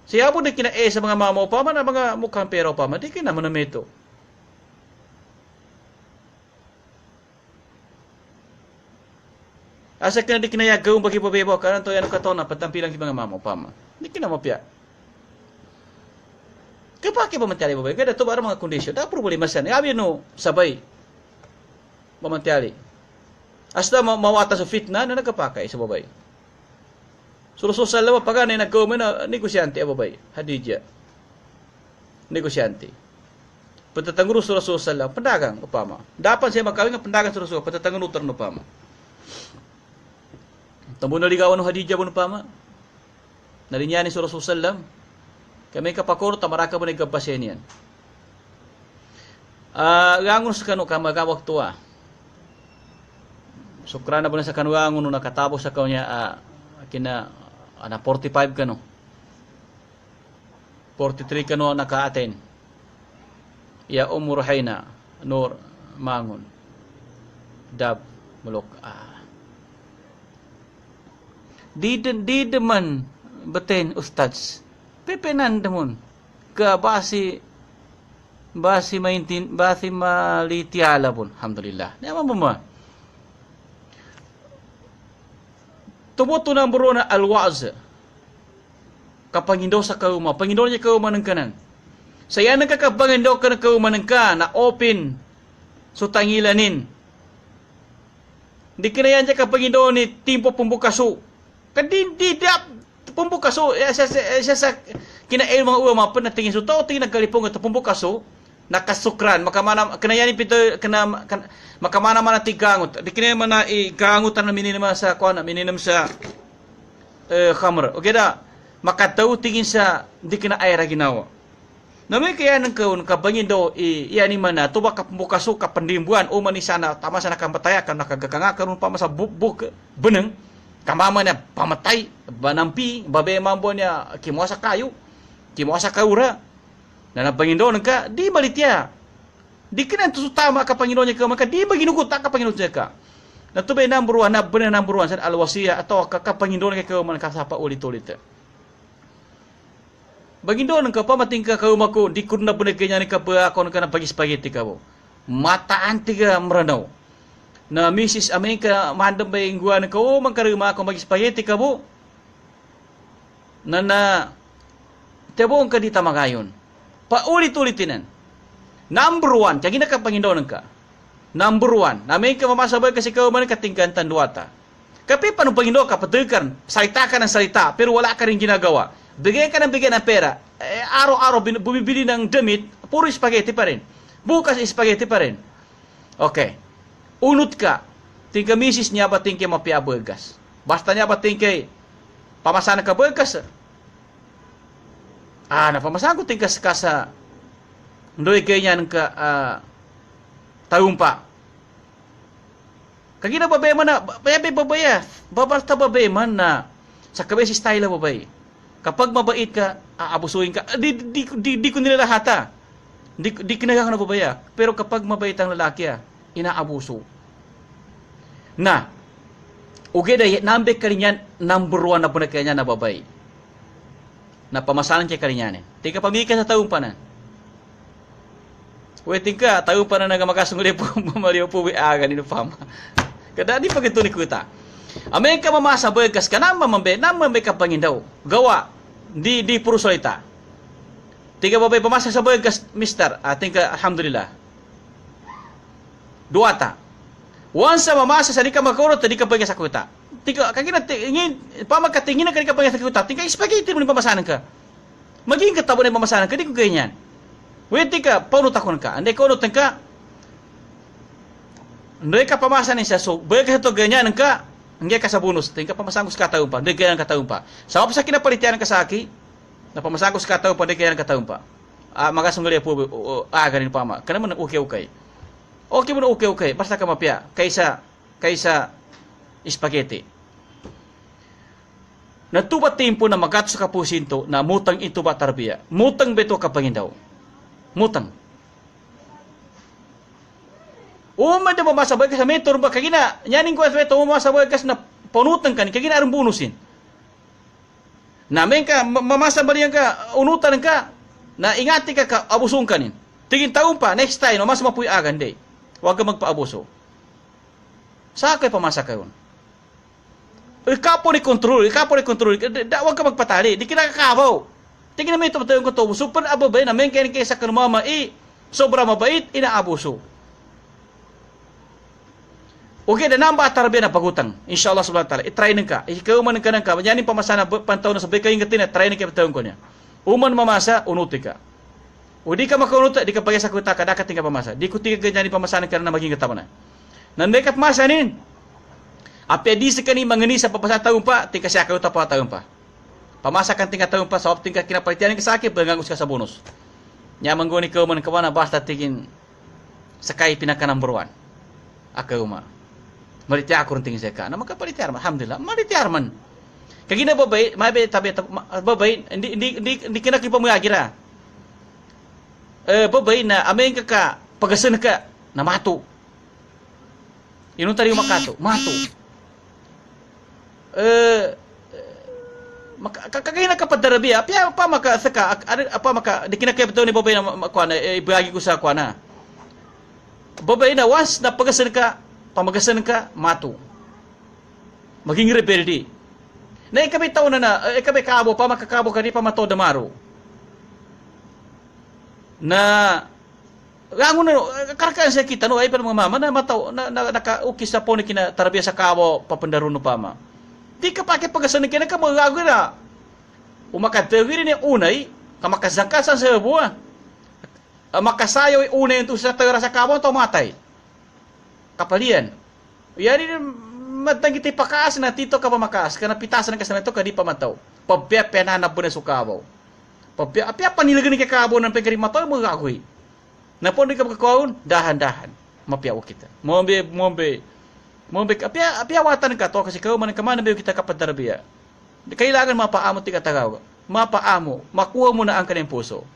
Siya po na kinae sa mga mama upama na mga mukhang pera upama, di kina manameto. Asa ka na di kinayagawang bagi pabebo, karan to yan katona, patampilang si mga mama upama. Di kina mapya. Kapaki pamantiali babay, kada to para mga kondisyon, da problema siya. Ngabi no, sabay, pamantiali. Hasta mawata sa fitna na nagkapakay sa babay. Sulusosal naman pag na nagkauman na negosyante babay, Hadidya. Negosyante. Patatanguro sulusosal lang, pandagang upama. Dapat siya magkawin nga pandagang sulusosal, patatangon utar no upama. Tambo na ligawan ng Hadidya mo upama. Nalinyanin sulusosal lang. Kami kapakor, tamaraka mo na ikapasen yan. Gangon sa kanu ka magawag tuwa. Sukra na ba na sa kanuangon nung nakatapos sa kanya kina 45 kano. 43 kano naka-aten. Ya umurhayna nur mangon. Dab mulok. Di deman beten ustads. Pepenan demon. Ka basi malitiala pun. Alhamdulillah. Naman mo. Tumuto na bro na alwaz. Kapangindaw sa kauma. Pangindaw niya kauma ng kanan. Saya nagkakapangindaw ka ng kauma ng ka na open. So tangilanin. Di kinayan niya kapangindaw ni timpo pumbukaso. Kadindi pumbukaso. Siya sa kinail mga uwa mga panatingin. So tao tingin nagkalipong ito pumbukaso. Nakasukran. Makamana, kinayan pito, makamana man na tigangot. Di kinayan man na igangotan na mininam sa kuana, mininam sa khamr. Okay da, makataw tingin sa di kina ayra ginawa. Namin kaya ng kaun, kabangin daw, iyanin man na, tuwa kapumbukaso, kapandimbuan, o manisana, tama sa nakamataya, ka nakagakanga, karoon pa sa bukbuk, beneng, kamama na pamatay, banampi, babe mambo niya, kimuha sa kayo, kimuha sa kaura, na Panginoon ka, di malitya. Di ka na tama ka Panginoon niya ka, maka di maginugot ka Panginoon niya ka. Natubay number 1, na benar number 1, sa alwasiya, atau ka Panginoon niya ka, man kasapa ulit-ulit. Panginoon ka, pamating ka kaumako, di ko na bunag kanya ni ka pa ako ka na pag-spaghetti ka mo. Mataan tiga maranaw. Na Mrs. Amerika, mandam ba yung guwan ka, o magkarima ako mag-spaghetti ka mo. Tebong ka di tama ngayon. Paulit-ulitin. Number 1, kaya ginaka Panginoon ka. Number 1, namin ka mamasabay kasi ka man katingkan tanduata. Kapi paano Panginoon ka, patikan, salita ka ng salita, pero wala ka rin ginagawa. Bigyan ka ng pera. Araw-araw bumibili ng damit, puro spaghetti pa rin. Bukas spaghetti pa rin. Okay. Unot ka. Tingka misis niya ba tingkay mapiaburgas. Basta niya ba tingkay pamasana ka burgas. Napamasahan ko tingkas kasa ndoy ganyan ka taumpa. Kagina babay man na, babaya. Babalta babay man na sa kabay si style babay. Kapag mabait ka, aabusuin ka. Di ko nilalahata. Di kinagaka na babaya. Pero kapag mabait ang lalaki, inaabuso. Na, uge da nambe ka rin yan, number 1 na punag kanya na babay. Na pamasalan siya ka rin yan. Tika pamika sa taong pa na. Waiting ka, taong pa na nagamakasunguli po, mamaliw po, aga nino pama. Kada di pag ito ni kuta. Amay ka mamasa boy kas ka namambe ka pangin daw. Gawa di puro salita. Tiga babay pamasa sa boy kas mister. Ating ka alhamdulillah. Duata. Once sa mamasa sa di ka makurot di ka pagya sa kuta. Tiga kagina tingin pamakatingin na ka di ka pagya sa kuta. Tingka spaghetti mo ni pamasanan ka. Maging katabo ni pamasanan ka di ko ganyan. Wait ka paunutakon ka. Ande ko unutan ka. Ndoy ka pamasanin siya so boy ka to ganyan ka. Hindi ka sa bonus, tingka pamasangos ka taon pa, hindi kaya ng kataon pa. Sa pa sa kinapalitian ka sa aki, na pamasangos ka taon pa, hindi kaya ng kataon pa. Magasunggali po, ganin pa ma. Kana mo na okay. Okay mo na okay, basta ka mapya, kaysa spaghetti. Natubat tempo na magatso ka po sinto, na mutang ito ba tarbiya. Mutang beto ka pangin daw. Mutang. Uma da mamasabay ka sa mentor ba kagina nyaning ko asweto mamasabay ka na panutan kan kagina aron bonusin. Namen ka mamasabay ka unutan ka na ingati ka abusong kanin. Tingin taon pa next time mas mapuy agan day. Huwag ka magpaabuso. Sa kay pamasa kayon. Ikapo ni control. Huwag ka magpatali. Di kinakakabaw. Tingin na may ito ko to. Super ababay na men kaya sa kanumama sobra mabait inaabuso. Okay, na namba tarbiya na pagutang. Inshallah subhanahu wa ta'ala. I-try nang ka. Ikaw man ka nang ka. Yanyin pamasana pantaw na sabay kayong gatin na try nang ka patawang ko niya. Uman mamasa, unuti ka. O di ka makaunut, di ka pagay sa kuta ka, dakat ka pamasa. Di ko tiga ganyan pamasanan ka na maging katama na. Nandekat masanin. Ape di sa kani mangani sa papasa taong pa, tika siya kayo pa taong pa. Pamasa kan tingka taong pa, sa opting ka kinapalitian ka sa akin, pagangos ka sa bonus. Nyaman goni ka man kawana, basta tingin sakay pinaka number 1. Akaw ma. Maritiar ko rin tingin sa ka. Na magkaparitiar man. Alhamdulillah. Maritiar man. Kagina babay, babay, hindi kinakipa mo yagira. Babay na amayin ka pagasan ka na mato. Inuntari yung makato. Mato. Kagina ka padarabi. Apa maka saka, apa maka, di kinakipa daw ni babay na kuana, ibagi ko sa kuana. Babay na once na pagasan ka, pamagasan ka, mato. Maging rebelde. Na ikabi taon na, ikabi kaabo, pamakakabo ka, di pa mato damaro. Na, gango na, karakaan sa kita, no, ay pa mga mama, na mataw, nakaukis na po na kinatarabiya sa kaabo, papandaro no pama. Di ka pa pagasan ka, nakamagago na. Umakatawiri ni unay, kamakasangkasan sa buwa. Makasayaw unay yung sa tawira sa kaabo, matay. Kapalian. Yan matangiti pakaas na tito ka pamakaas kana pitasan ka sa neto ka di pamataw. Pabya penanap po na sukabaw. Pabya apya panilagan ni kakabaw ng pagkari mataw mo gagoy. Napon di ka pagkakaon dahan-dahan mapiaw kita. Mombe apya watan ka to kasi kaw man man na kita kapadarabiya. Kailangan mapaamo ti katagaw. Mapaamo, makuha mo na ang kanang puso.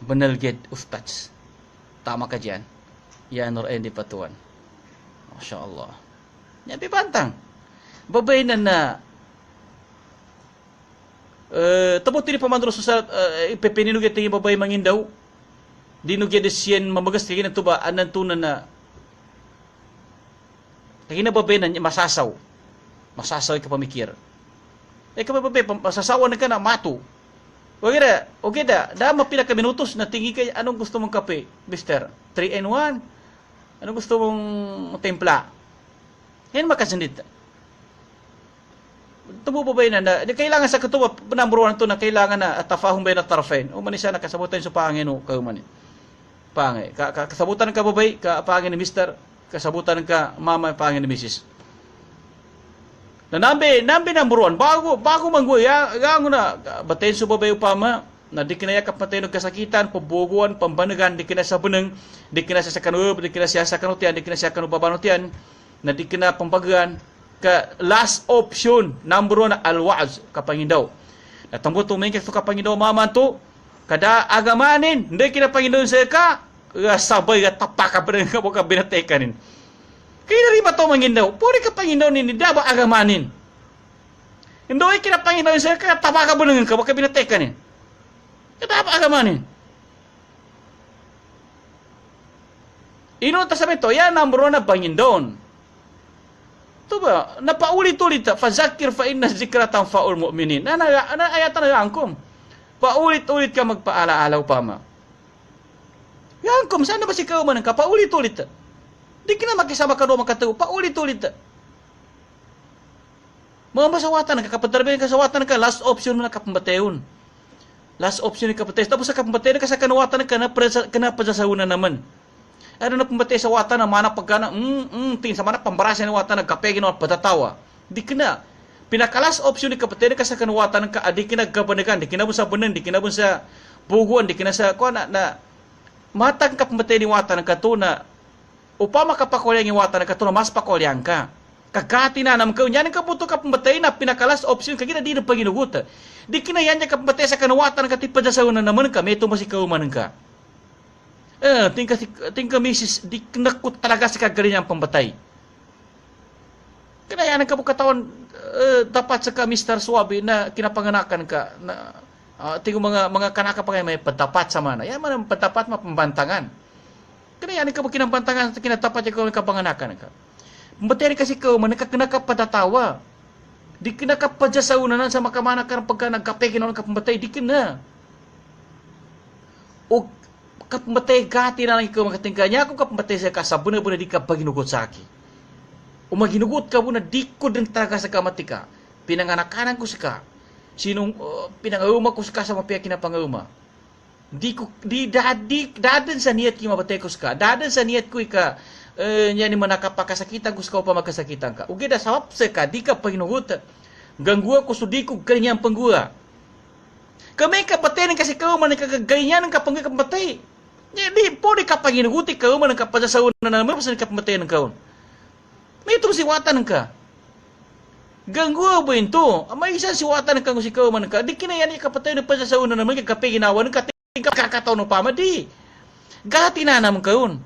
Banalged ustads. Tama ka dyan. Yan or hindi patuan. Masya Allah. Yan pipantang. Babay na tapos tini pamandro sa ipepininuget tingin babay mangin daw. Dinuget siyan mamagas tingin na tuba anan tunan na tingin na babay na masasaw. Masasaw ka pamikir. Kababay masasawa na ka na mato. Okay da. Dama pila ka minutos na tingi kay anong gusto mong kape, mister? 3-in-1. Anong gusto mong timpla? Yan makasindit. Tubo ba na kailangan sa katuwa number 1 to na kailangan na tafahum bay na tarfain. O manisa na kasabutan sa pangin o kayo man. Pangin. Kasabutan ka babay, ka pangin ni mister, kasabutan ka mama pangin ni misis. Na nambe number one, bago mangguya, yang na batayin subabay upama, na di kinayakap matay ng kasakitan, pabuguan, pambanagan, di kina sa beneng, di kina sa kanuub, di kina siya sa kanutian, di kina siya kanubabanutian, na di kina pambagaan, ka last option, number one, al-wa'az, kapangindaw. Na tambot tumingin ka kapangindaw mamanto, kada agamanin, hindi kina pangindaw sa ka, sabay at tapaka pa rin ka mo ka binatekanin. Kaya na rin ba ito mangindaw? Puri ka pangindaw ni Daba agamanin. Hindi ay kinapangindaw sa ka, tapaka pa rin ka mo ka binatekanin. Kada ba agamanin? Ino tasabi ito, yan number one na pangindaw. Ito ba, napaulit-ulit ta, fazakir fa inna zikratan fa'ul mu'minin. Ayatan na angkom. Paulit-ulit ka magpaala-alaw pa ma. Angkom, saan na ba si kaumanan ka? Paulit-ulit ta. Di ka na makisama ka doon makatago. Paulit-ulit ta. Mga masawatan ka, kapadarabin ka sawatan ka, last option mo na kapambateon. Last option ni kapatay. Tapos sa kapambateon ka sa kanuwatan ka na pasasahunan naman. Ano na pambatay sa watan na mana pagkana, tingin sa mana pambarasa ni watan nagkapegin o patatawa. Di ka na. Pinakalas option ni kapatid ka sa kanuwatan ka, di ka nagkabanagan, di ka na sa banan, di ka na sa buguan, di ka na sa kuha na matang kapambatay ni watan ka to na upama kapakulyang ni watan ka to na mas pakulyang ka. Kagati na naman ka, yan ang kaputo kapambatay na pinakalas option ka, gina di na paginuguta. Di ka na yan yung kapambatay sa kanuwatan ka, tipad sa una naman ka, may tumasikauman ka. Tingka misis, di nakot talaga sa kagaling ang pambatay. Kaya yan ang katawan, dapat sa ka Mr. Suabe na kinapanganakan ka, na tingko mga kanaka pa kayo may patapat sa mana. Yan man ang patapat mapambantangan. Kaya yan ang kinambantangan sa kinatapat yung kapanganakan ka. Pambatay kasi ka, manakakanaka patatawa. Di kinakapadya sa unanan sa makamanakan pagka nagkapekin ng kapambatay, di ka na. O kapambatay gati na lang ikaw makatingka niya kung kapambatay sa ka, sabuna-buna di ka paginugot sa akin. O maginugot ka muna, di ko din talaga sa kamatika. Pinanganakanan ko sa ka. Sinong pinangauma ko sa ka sa mapaya kinapangauma. Dadan sa niyat ki mabatay ko sa ka. Dadan sa niyat ko ika, niya ni manakapakasakitan ko sa ka o pamagkasakitan ka. Ugi da sawap sa ka, di ka paginugot. Gangguwa ko, so di ko ganyan pangguwa. Kami kapatay kasi ka man nagkagaganyan ng kapanggatay. Di po di kapag inuguti ka man ang kapasasawan na naman pasan kapamatay ng kaon. May itong siwatan ka. Gangguwa ba ito? May isang siwatan ng kang si ka man ka. Di kinayan yung kapatay ng pasasawan na naman kapag ginawa ng kakataon ng pama. Di. Gati na naman kaon.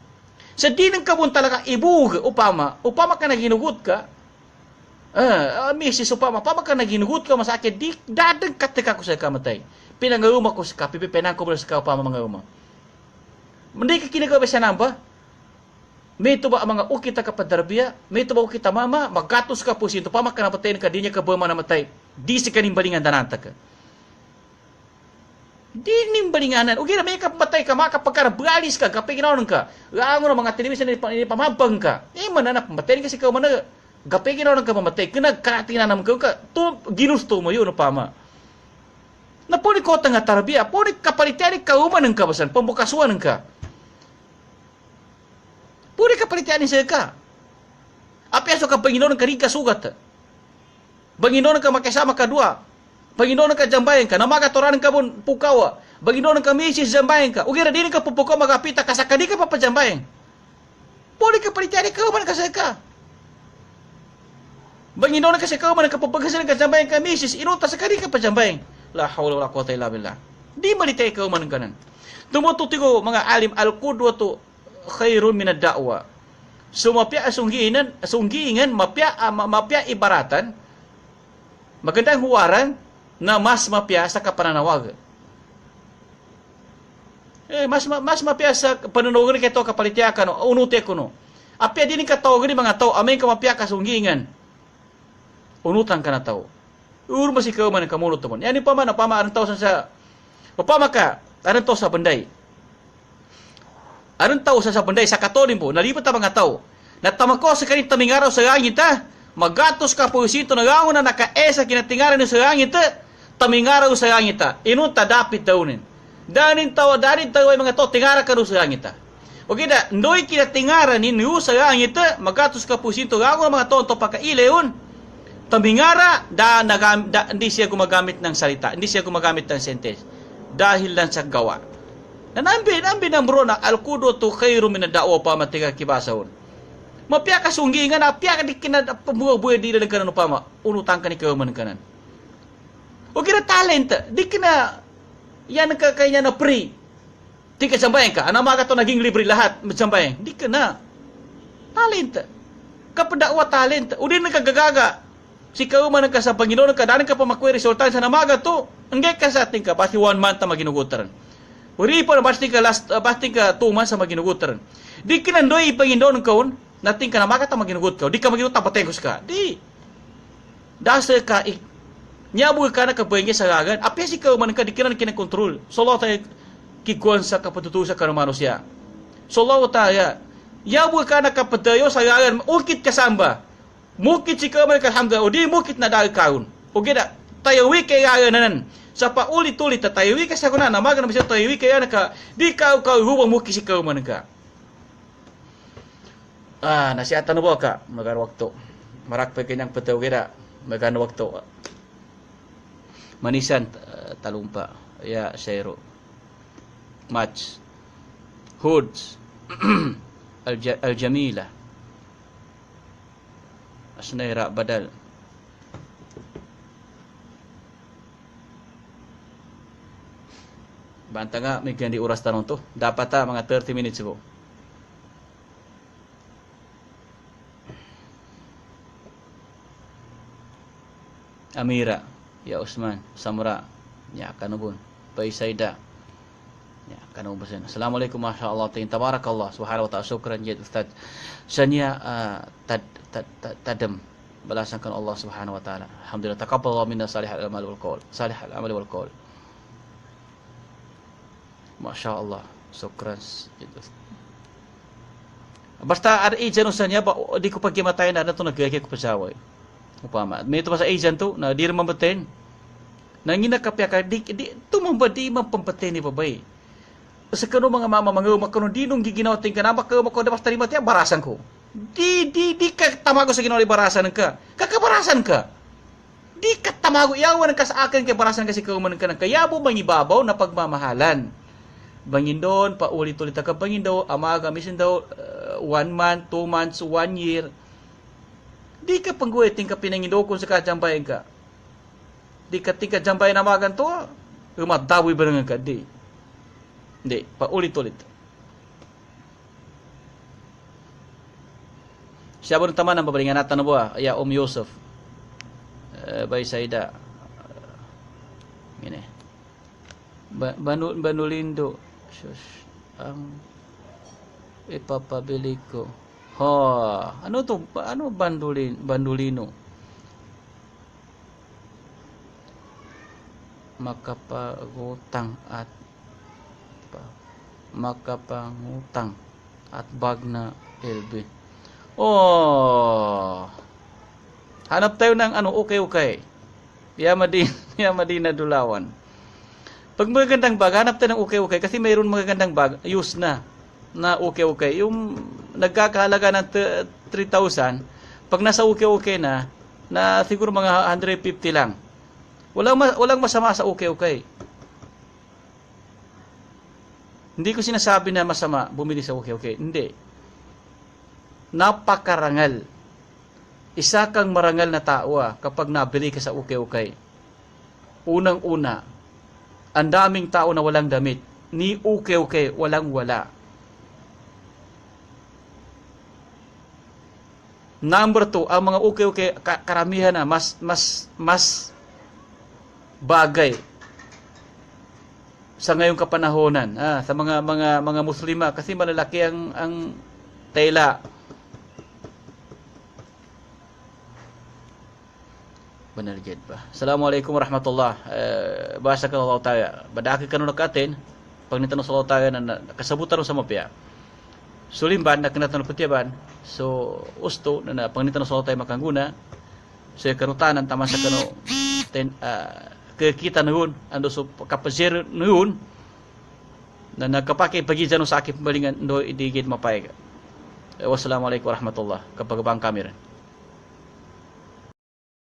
Sa di ng kabun talaga ibug upama ka naginugot ka. Misis upama ka naginugot ka masakit. Di dadag katika ko sa kamatay. Pinangauma ko sa ka. Pipipenan ko mo sa ka upama mga uma. Hindi ka kinagawa sa namba. May ito ba ang mga ukita kapadarbiya? May ito ba ukita mama? Magatos ka po sinto. Pamak ka napatay ka, di niya ka ba namatay. Di si kanimbalingan dananta ka. Di nimbalinganan. Ugi na may kapatay ka, makapagkara, balis ka, kapag ginawanan ka. Gaango na mga television na pamabang ka. Mana na, pamatay kasi ka mana. Kapag ginawanan ka mamatay, kinagkati na naman ka, ginusto mo yun, pama. Na po ni kota nga tarbiya, po ni kapalitari ka umanan ka basan, pambukasuan ka. Puri ka palitianin sa ka. Apiaso ka Panginoon ka rin kasugat. Panginoon ka makasama ka dua. Panginoon ka jambayan ka. Namagatoran ka pun pukawa. Panginoon ka misis jambayan ka. Ugira din ka pupukaw magapita kasakadi ka papajambayan. Puri ka palitianin ka uman ka sa ka. Panginoon ka sa ka uman ka papagasan ka jambayan ka misis. Inuta sa kadi ka pajambayan. La hawla wala quwwata illa billah. Di malitay ka uman kanan. Tumututi ko mga alim al-qudwa to khairun minad da'wa. So mapya asunggiingan, mapya ibaratan, magandang huwaran na mas mapya sa kapananawag. Mas mapya sa pananawagan kay to kapalityakan unute ko no. Apya din ka tawag ni mga tao, amay ka mapya kasunggiingan. Unutan ka na tao. Urma si ka man kamunot mo. Yani pa man aran tao sa papamaka, aran to sa banday. Aron tao sa banday sa katolim po, nalipat ang mga tao. Natamako sa kanit tamingaraw sa langit magatos ka po sito nagangon na nakaesa kinatingaran ni sa langit tamingaraw sa langit inunta dapit daunin. Danin tao ay mga tao tingara ka sa langit O kita, noy kinatingaran ni sa langit magatos ka po sito nagangon mga tao to pagkaileon. tamingara, hindi siya gumagamit ng salita, hindi siya gumagamit ng sentence. Dahil lang sa gawa. Nambi ng bro na al-kudo to khairu min ad-da'wa pa matika kibasahon. Mapya ka sunggi nga na pya ka di kina pabuhay di na kanan pa ma unutang ka ni kauman kanan. O kira talent, di kina yan ka kanya na free. Di ka sambayan ka, anamaga to naging libre lahat sambayan. Di ka na. Talent. Kapadakwa talent. O di nagkagagaga. Si kauman ka sa Panginoon ka, daling ka pa makuha resulta sa namaga to. Anggay ka sa ating ka, basti 1 month na maginugutan. Uri pa na basti ka 2 months na maginugutan. Di kinandoy Panginoon kaon, nating ka namaga ta maginugut ka. Di ka maginugut tapatengos ka. Di. Dasa ka, nyabu ka na kabayangin sa gagan. Apya si kauman ka, di ka na kinakontrol. Solo tayo kikuan sa kapatutusa ka ng manusia. Solo tayo, yabu ka na kapatayo sa gagan, ukit kasamba. Mukit si kauman ka hamda, o di mukit na dahil kaun. O gina, tayawi kay gaganan. Sa paulit-ulit, tayawi ka sa kunan, namaga na siya tayawi kaya na ka, di ka huwag mukit si kauman ka. Nasiatan mo ka, magano waktu. Marakpay kanyang pataw gina, magano waktu. Manisan, talumpa, ya, zero. Match. Hoods. Al-Jamila. Asnaira badal. Banta nga, may gandi oras tanong to. Dapat mga 30 minutes po. Amira, ya Usman, Samra, ya kanubun, Paisayda, ya kanubun. Assalamualaikum masyaallah, tabarakallah, subhanahu wa ta'ala, syukran jid Ustaz. Sanya tadam balasan kan Allah subhanahu wa ta'ala. Alhamdulillah, taqabbalallahu minna salihal amal wal qaul. Salihal amal wal qaul. Masyaallah, syukran jid Ustaz. Basta ada ijan usanya, di ko pagkimatay na to nagkaya ko pasaway. Upama, may ito pa sa agent to, na di naman batin. Nangina kapya ka, di tumambadi mampampatin ni babay. Sa kano mga mama, mga makano, di nung giginaw ting ka na, makaw dapat tarima tiya, barasan ko. Di ka tamago sa ginawa barasan ka. Kakabarasan ka. Di ka tamago, iyawan ka sa akin, kay barasan kasi kauman ka ng kayabo, mangibabaw na pagmamahalan. Bangin doon, paulit-ulit ka, bangin daw, amaga, misin daw, 1 month, 2 months, 1 year. Di ka panggueting ka pinangindokon sa kajambayan ka. Di ka tingka jambayan na magan to. Umadawi ba nga ka? Di. Di. Paulit-ulit. Siya ba ng taman ang babalingan natin na buha? Ya, Yusuf. Bay Saida. Gini. Banulindo. Shush. Ang ipapabili ko. Ano to? Ano bandulino? Makapangutang at bag na LB. Hanap tayo ng okay. Yamadin na dulawan. Pag magagandang bag, hanap tayo ng okay kasi mayroon magagandang bag, use na okay. Yung nagkakahalaga ng 3,000, pag nasa okay na siguro mga 150 lang. Walang masama sa okay. Hindi ko sinasabi na masama bumili sa okay. Hindi. Napakarangal. Isa kang marangal na tao kapag nabili ka sa okay. Unang-una, ang daming tao na walang damit. Ni okay, walang-wala. Number 2, ang mga okay, karamihan na mas bagay sa ngayong kapanahonan, sa mga Muslima kasi malalaki ang tela. Benar jid ba. Assalamualaikum warahmatullah. Bahasa ka Allah tayo. Badaki ka nung nakatin, pag nitanong sa Allah tayo na kasabutan sa mapya. Sulimban na kinatano putyaban. So usto na pangitan sa tayo makangguna. So karutanan tama sa kano kita noon ando so kapazir noon na nagkapake pagidyan sa akip balingan ndo idigid mapayag. Wassalamualaikum warahmatullah kapag bang kamera.